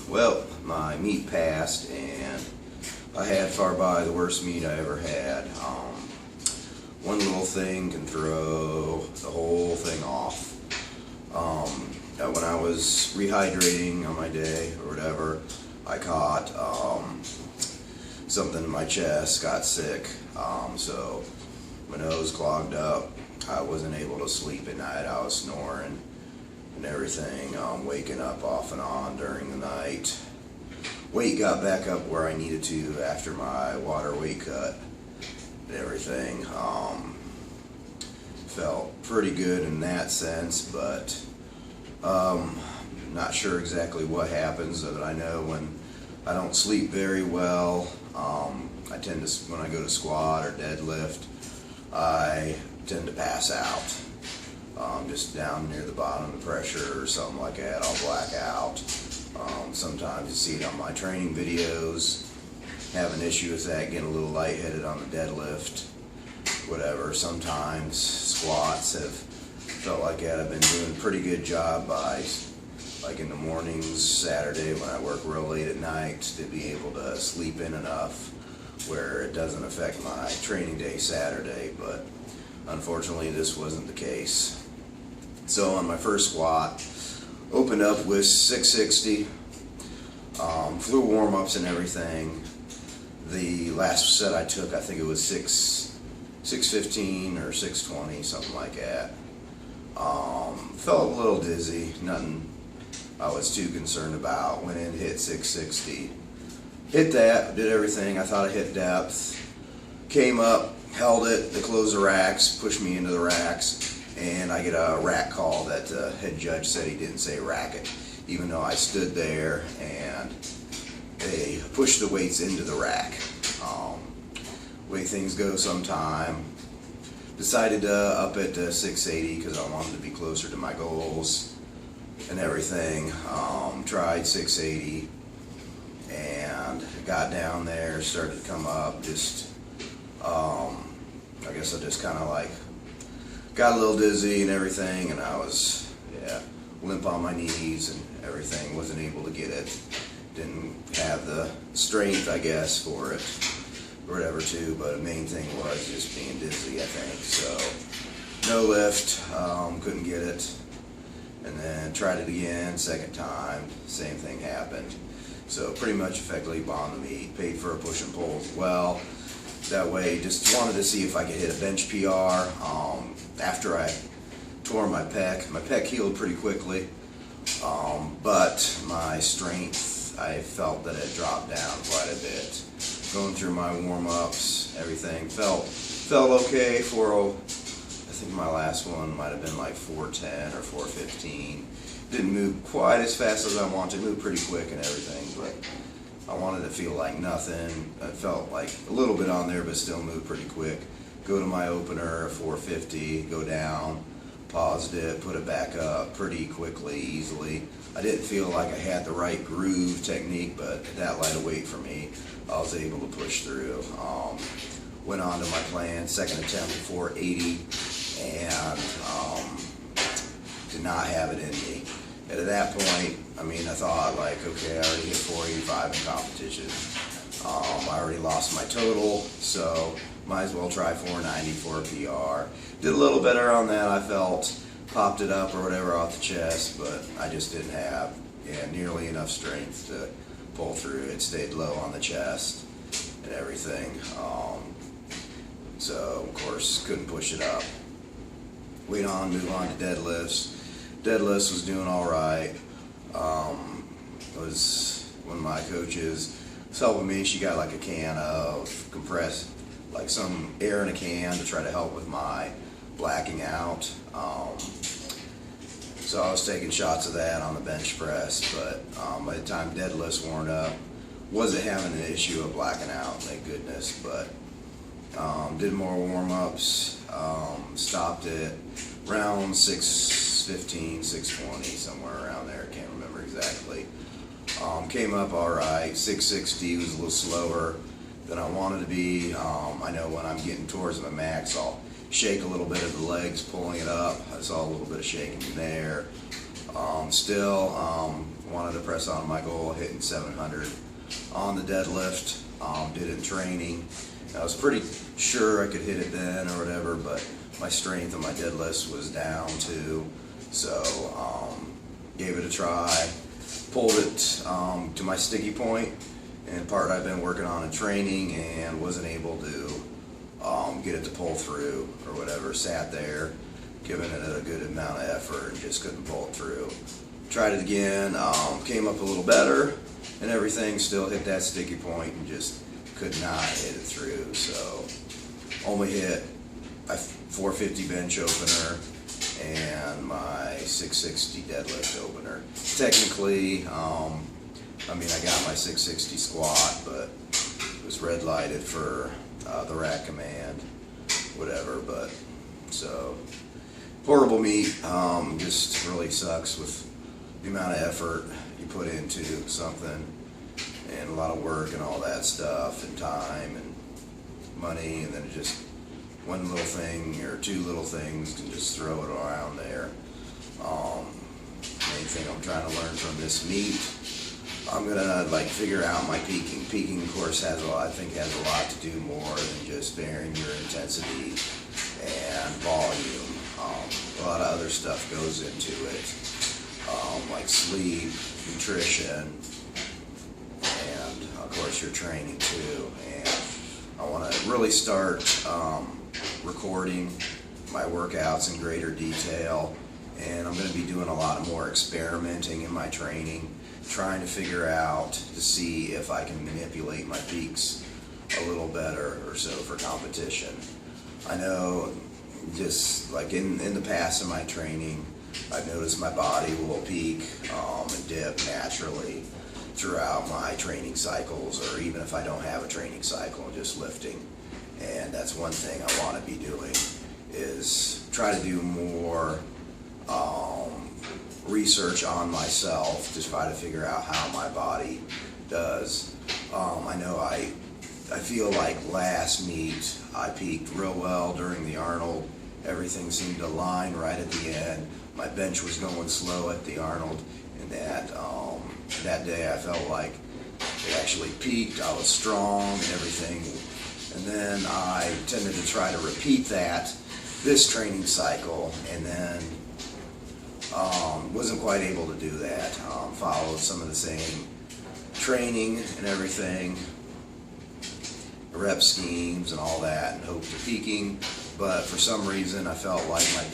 Well, my meet passed, and I had far by the worst meet I ever had. One little thing can throw the whole thing off. When I was rehydrating on my day or whatever, I caught something in my chest, got sick, so my nose clogged up. I wasn't able to sleep at night. I was snoring and everything, waking up off and on during the night. Weight got back up where I needed to after my water weight cut and everything. Felt pretty good in that sense, but not sure exactly what happens. But I know when I don't sleep very well, I tend to, when I go to squat or deadlift, I tend to pass out. Just down near the bottom of the pressure or something like that, I'll black out. Sometimes you see it on my training videos, have an issue with that, getting a little lightheaded on the deadlift, whatever. Sometimes squats have felt like that. I've been doing a pretty good job by, like in the mornings, Saturday when I work real late at night, to be able to sleep in enough where it doesn't affect my training day Saturday, but unfortunately this wasn't the case. So on my first squat, opened up with 660, flew warm-ups and everything. The last set I took, I think it was 615 or 620, something like that. Felt a little dizzy, nothing I was too concerned about. Went in, hit 660. Hit that, did everything. I thought I hit depth. Came up, held it, they closed the racks, pushed me into the racks, and I get a rack call that the head judge said he didn't say racket, even though I stood there and they pushed the weights into the rack. Way things go sometime. Decided to up it to 680 because I wanted to be closer to my goals and everything. Tried 680 and got down there, started to come up, just I guess I just kind of like got a little dizzy and everything, and I was limp on my knees and everything, wasn't able to get it, didn't have the strength I guess for it or whatever too, but the main thing was just being dizzy, I think. So no lift, couldn't get it, and then tried it again, second time, same thing happened. So pretty much effectively bombed the meet. Paid for a push and pull as well. That way, just wanted to see if I could hit a bench PR. After I tore my pec healed pretty quickly, but my strength, I felt that it dropped down quite a bit. Going through my warm-ups, everything felt okay for, I think my last one might have been like 410 or 415. Didn't move quite as fast as I wanted to, moved pretty quick and everything, but I wanted to feel like nothing. I felt like a little bit on there, but still moved pretty quick. Go to my opener, 450, go down, paused it, put it back up pretty quickly, easily. I didn't feel like I had the right groove technique, but at that light of weight for me, I was able to push through. Went on to my plan, second attempt at 480, and did not have it in me. And at that point, I mean, I thought like, okay, I already hit 485 in competition. I already lost my total, so might as well try 490 for a PR. Did a little better on that, I felt. Popped it up or whatever off the chest, but I just didn't have nearly enough strength to pull through. It stayed low on the chest and everything. So, of course, couldn't push it up. Move on to deadlifts. Deadlifts was doing all right. Was one of my coaches was helping me. She got like a can of compressed, like some air in a can to try to help with my blacking out. So I was taking shots of that on the bench press, but by the time deadlifts worn up, wasn't having an issue of blacking out, thank goodness. But did more warm-ups, stopped it around 615, 620, somewhere around there, can't remember exactly. Came up all right. 660 was a little slower than I wanted to be. I know when I'm getting towards my max, I'll shake a little bit of the legs, pulling it up. I saw a little bit of shaking there. Still wanted to press on my goal, hitting 700 on the deadlift. Did it in training. I was pretty sure I could hit it then or whatever, but my strength on my deadlifts was down too. So gave it a try, pulled it to my sticky point, and part I've been working on in training, and wasn't able to get it to pull through or whatever. Sat there, giving it a good amount of effort, and just couldn't pull it through. Tried it again, came up a little better and everything, still hit that sticky point and just could not hit it through. So only hit my 450 bench opener and my 660 deadlift opener. Technically, I mean, I got my 660 squat, but it was red lighted for the rack command, whatever. But so portable meet just really sucks with the amount of effort you put into something, and a lot of work and all that stuff, and time and money, and then just one little thing or two little things can just throw it around there. Main thing I'm trying to learn from this meet, I'm gonna like figure out my peaking. Peaking, of course, has a lot. I think has a lot to do more than just varying your intensity and volume. A lot of other stuff goes into it, like sleep, nutrition, and of course your training too. And I want to really start recording my workouts in greater detail, and I'm going to be doing a lot more experimenting in my training, trying to figure out to see if I can manipulate my peaks a little better or so for competition. I know just like in the past in my training, I've noticed my body will peak and dip naturally throughout my training cycles, or even if I don't have a training cycle, just lifting. And that's one thing I want to be doing, is try to do more research on myself to try to figure out how my body does. I know I feel like last meet I peaked real well during the Arnold. Everything seemed to align right at the end. My bench was going slow at the Arnold, and that day I felt like it actually peaked. I was strong and everything. And then I tended to try to repeat that this training cycle, and then wasn't quite able to do that. Followed some of the same training and everything, rep schemes and all that, and hoped of peaking. But for some reason I felt like I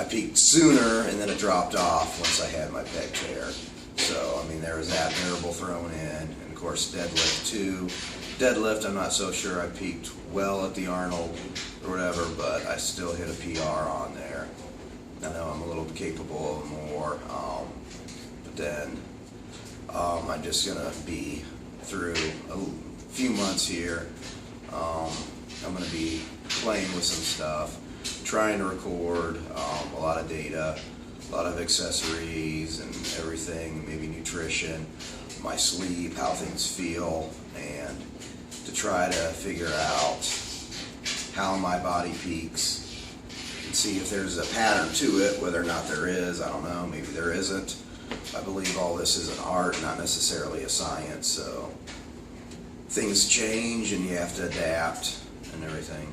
peaked sooner, and then it dropped off once I had my pec tear. So I mean, there was that variable thrown in, and of course deadlift too. Deadlift, I'm not so sure I peaked well at the Arnold or whatever, but I still hit a PR on there. I know I'm a little capable of more, but then I'm just gonna be through a few months here. I'm gonna be playing with some stuff, trying to record a lot of data, a lot of accessories and everything, maybe nutrition, my sleep, how things feel, and to try to figure out how my body peaks and see if there's a pattern to it. Whether or not there is, I don't know, maybe there isn't. I believe all this is an art, not necessarily a science, so things change and you have to adapt and everything.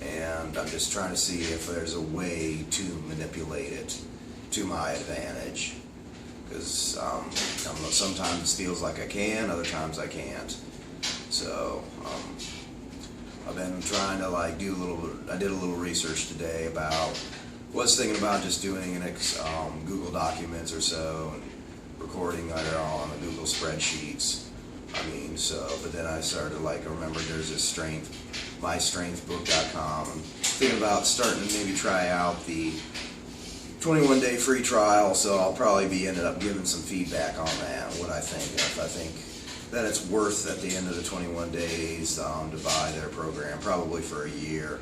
And I'm just trying to see if there's a way to manipulate it to my advantage, because sometimes it feels like I can, other times I can't. So I've been trying to I did a little research today about, was thinking about just doing an Google Documents or so, and recording either on the Google spreadsheets. But then I started I remember there's this mystrengthbook.com. I'm thinking about starting to maybe try out the 21-day free trial, so I'll probably be ended up giving some feedback on that, what I think. If I think that it's worth at the end of the 21 days to buy their program, probably for a year.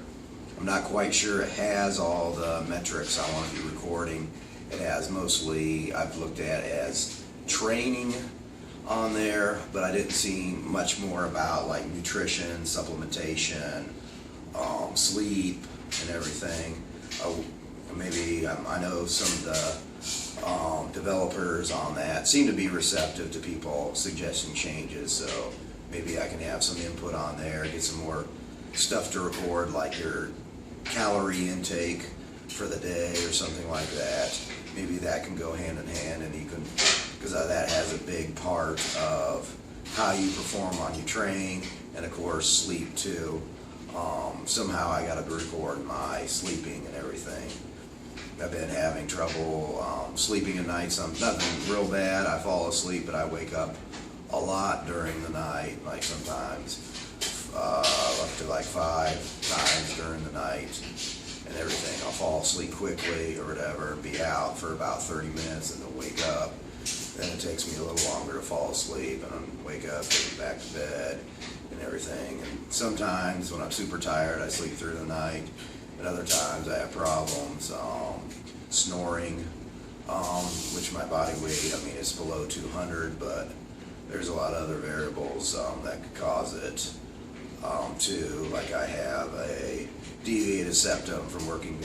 I'm not quite sure it has all the metrics I want to be recording. It has mostly, I've looked at as training on there, but I didn't see much more about nutrition, supplementation, sleep, and everything. Maybe I know some of the developers on that seem to be receptive to people suggesting changes, so maybe I can have some input on there, get some more stuff to record, like your calorie intake for the day or something like that. Maybe that can go hand in hand, and you can, because that has a big part of how you perform on your train, and of course sleep too. Somehow I got to record my sleeping and everything. I've been having trouble sleeping at night. Nothing real bad. I fall asleep, but I wake up a lot during the night, like sometimes up to like 5 times during the night and everything. I'll fall asleep quickly or whatever and be out for about 30 minutes and then wake up. Then it takes me a little longer to fall asleep, and I wake up, get back to bed and everything. And sometimes when I'm super tired, I sleep through the night. And other times I have problems snoring, which my body weight, I mean, it's below 200, but there's a lot of other variables that could cause it too. Like I have a deviated septum from working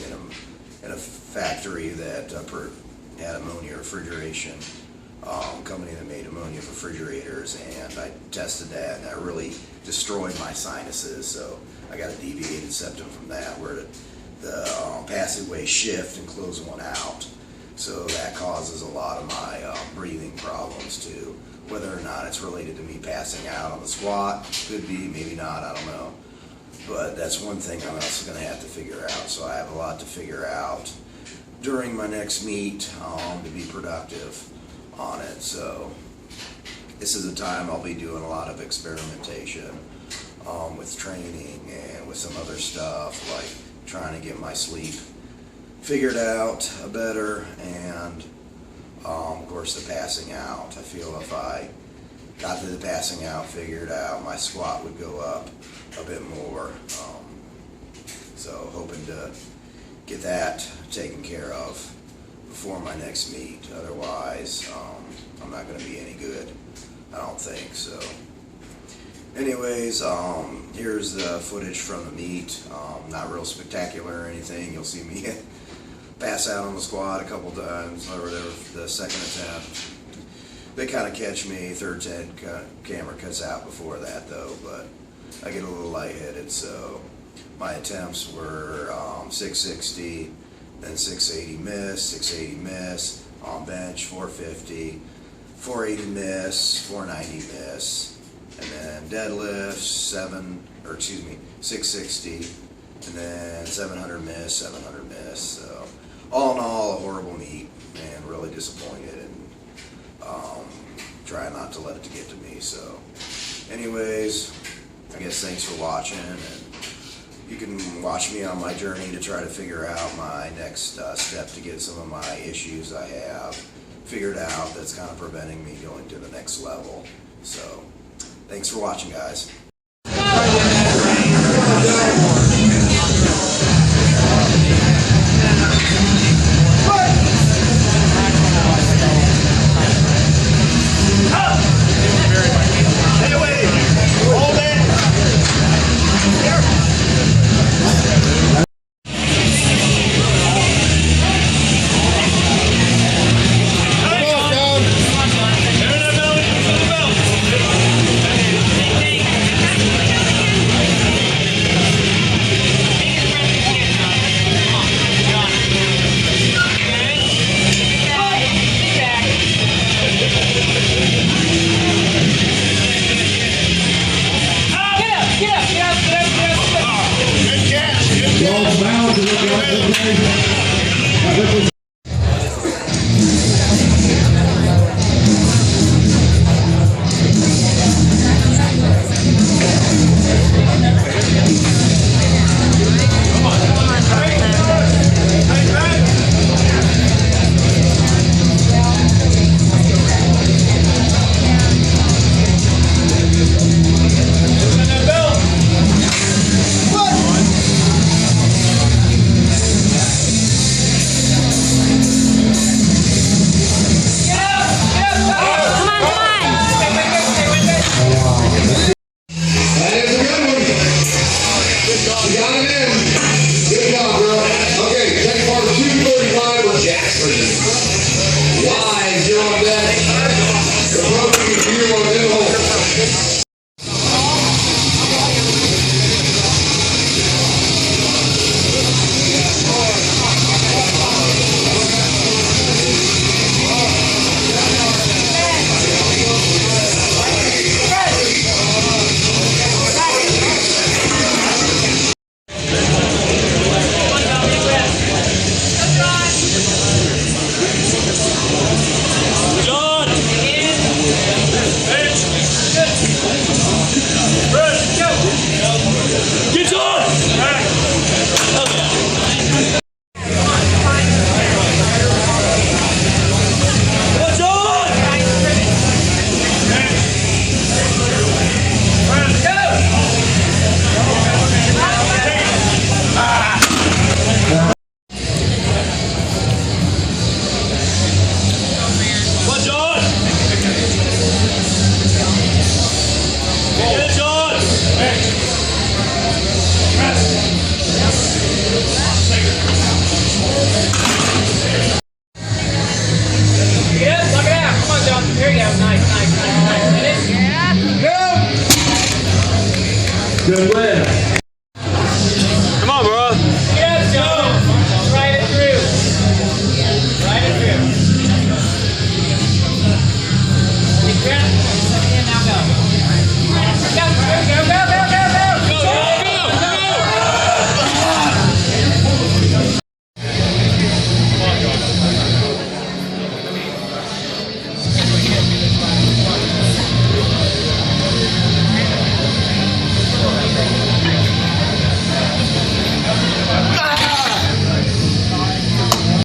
in a factory that had ammonia refrigeration, company that made ammonia refrigerators, and I tested that, and that really destroyed my sinuses. So I got a deviated septum from that, where the passageways shift and close one out. So that causes a lot of my breathing problems too. Whether or not it's related to me passing out on the squat, could be, maybe not, I don't know. But that's one thing I'm also going to have to figure out. So I have a lot to figure out during my next meet to be productive on it. So this is a time I'll be doing a lot of experimentation with training and with some other stuff, like trying to get my sleep figured out better, and of course the passing out. I feel if I got the passing out figured out, my squat would go up a bit more. So hoping to get that taken care of before my next meet. Otherwise, I'm not going to be any good, I don't think. So anyways, here's the footage from the meet. Not real spectacular or anything. You'll see me pass out on the squat a couple times or whatever for the second attempt. They kind of catch me. Third attempt camera cuts out before that though, but I get a little lightheaded. So my attempts were 660, then 680 miss, 680 miss, on bench 450, 480 miss, 490 miss, and then deadlift 660, and then 700 miss, 700 miss. So all in all, a horrible meet, and really disappointed, and try not to let it to get to me. So anyways, I guess thanks for watching, and you can watch me on my journey to try to figure out my next step to get some of my issues I have figured out that's kind of preventing me going to the next level. So thanks for watching, guys.